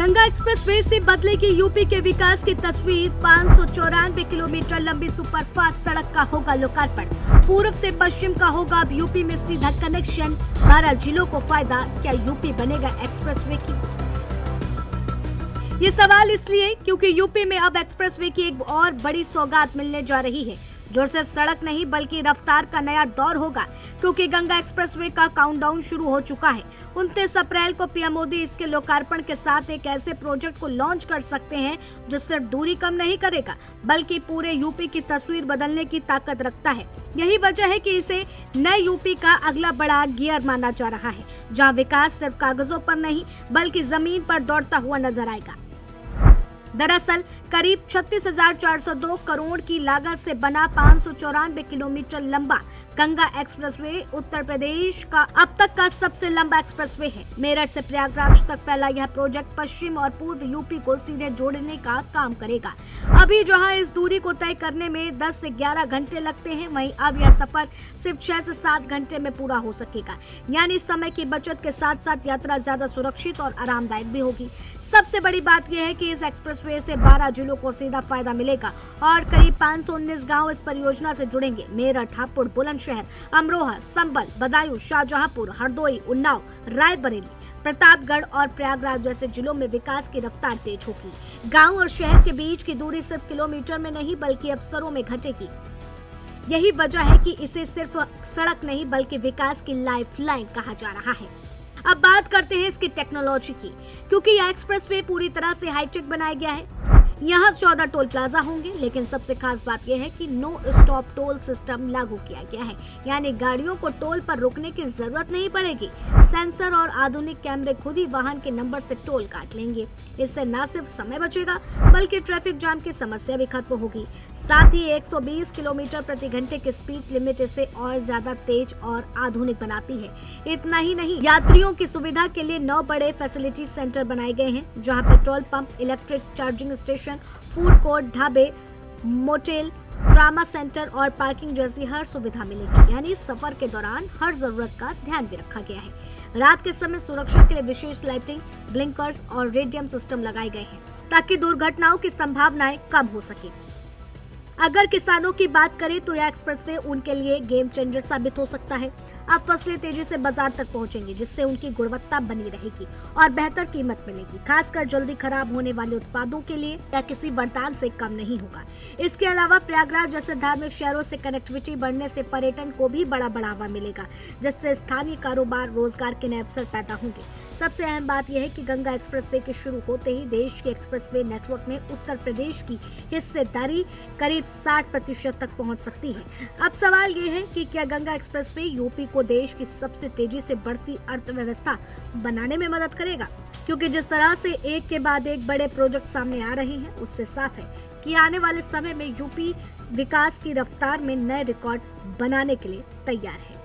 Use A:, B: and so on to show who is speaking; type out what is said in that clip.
A: Ganga expressway से बदलेगी UP के विकास की तस्वीर। 594 किलोमीटर लंबी सुपरफास्ट सड़क का होगा लोकार्पण। पूर्व से पश्चिम का होगा अब यूपी में सीधा कनेक्शन। 12 जिलों को फायदा, क्या यूपी बनेगा एक्सप्रेसवे की? ये सवाल इसलिए क्योंकि यूपी में अब एक्सप्रेसवे की एक और बड़ी सौगात मिलने जा रही है, जो सिर्फ सड़क नहीं बल्कि रफ्तार का नया दौर होगा। क्योंकि गंगा एक्सप्रेसवे का काउंटडाउन शुरू हो चुका है। 29 अप्रैल को पीएम मोदी इसके लोकार्पण के साथ एक ऐसे प्रोजेक्ट को लॉन्च कर सकते हैं जो सिर्फ दूरी कम नहीं करेगा बल्कि पूरे यूपी की तस्वीर बदलने की ताकत रखता है। यही वजह है कि इसे नए यूपी का अगला बड़ा गियर माना जा रहा है, जहाँ विकास सिर्फ कागजों पर नहीं बल्कि जमीन पर दौड़ता हुआ नजर आएगा। दरअसल करीब 36,402 करोड़ की लागत से बना 594 किलोमीटर लंबा गंगा एक्सप्रेसवे उत्तर प्रदेश का अब तक का सबसे लंबा एक्सप्रेसवे है। मेरठ से प्रयागराज तक फैला यह प्रोजेक्ट पश्चिम और पूर्व यूपी को सीधे जोड़ने का काम करेगा। अभी जहां इस दूरी को तय करने में 10 से 11 घंटे लगते हैं, वहीं अब यह सफर सिर्फ 6 से 7 घंटे में पूरा हो सकेगा। यानी समय की बचत के साथ साथ यात्रा ज्यादा सुरक्षित और आरामदायक भी होगी। सबसे बड़ी बात यह है कि इस एक्सप्रेसवे से 12 जिलों को सीधा फायदा मिलेगा और करीब 519 गांव इस परियोजना से जुड़ेंगे। मेरठ, हापुड़, बुलंदशहर, अमरोहा, संभल, बदायूं, शाहजहांपुर, हरदोई, उन्नाव, रायबरेली, प्रतापगढ़ और प्रयागराज जैसे जिलों में विकास की रफ्तार तेज होगी। गांव और शहर के बीच की दूरी सिर्फ किलोमीटर में नहीं बल्कि अवसरों में घटेगी। यही वजह है कि इसे सिर्फ सड़क नहीं बल्कि विकास की लाइफलाइन कहा जा रहा है। अब बात करते हैं इसकी टेक्नोलॉजी की, क्योंकि यह एक्सप्रेसवे पूरी तरह से हाईटेक बनाया गया है। यहाँ 14 टोल प्लाजा होंगे, लेकिन सबसे खास बात यह है कि नो स्टॉप टोल सिस्टम लागू किया गया है। यानी गाड़ियों को टोल पर रुकने की जरूरत नहीं पड़ेगी। सेंसर और आधुनिक कैमरे खुद ही वाहन के नंबर से टोल काट लेंगे। इससे न सिर्फ समय बचेगा बल्कि ट्रैफिक जाम की समस्या भी खत्म होगी। साथ ही 120 किलोमीटर प्रति घंटे की स्पीड लिमिट इसे और ज्यादा तेज और आधुनिक बनाती है। इतना ही नहीं, यात्रियों की सुविधा के लिए 9 बड़े फैसिलिटी सेंटर बनाए गए हैं, जहाँ petrol pump, electric charging station, food court, ढाबे, मोटेल, ट्रामा सेंटर और पार्किंग जैसी हर सुविधा मिलेगी। यानी सफर के दौरान हर जरूरत का ध्यान भी रखा गया है। रात के समय सुरक्षा के लिए विशेष लाइटिंग, ब्लिंकर्स और रेडियम सिस्टम लगाए गए हैं ताकि दुर्घटनाओं की संभावनाएं कम हो सके। अगर किसानों की बात करें तो यह एक्सप्रेसवे उनके लिए गेम चेंजर साबित हो सकता है। अब फसलें तेजी से बाजार तक पहुंचेंगी, जिससे उनकी गुणवत्ता बनी रहेगी और बेहतर कीमत मिलेगी। खासकर जल्दी खराब होने वाले उत्पादों के लिए यह किसी वरदान से कम नहीं होगा। इसके अलावा प्रयागराज जैसे धार्मिक शहरों से कनेक्टिविटी बढ़ने से पर्यटन को भी बड़ा बढ़ावा मिलेगा, जिससे स्थानीय कारोबार, रोजगार के नए अवसर पैदा होंगे। सबसे अहम बात यह है कि गंगा एक्सप्रेसवे के शुरू होते ही देश के एक्सप्रेसवे नेटवर्क में उत्तर प्रदेश की हिस्सेदारी करीब 60% तक पहुंच सकती है। अब सवाल ये है कि क्या गंगा एक्सप्रेसवे यूपी को देश की सबसे तेजी से बढ़ती अर्थव्यवस्था बनाने में मदद करेगा? क्योंकि जिस तरह से एक के बाद एक बड़े प्रोजेक्ट सामने आ रहे हैं, उससे साफ है कि आने वाले समय में यूपी विकास की रफ्तार में नए रिकॉर्ड बनाने के लिए तैयार है।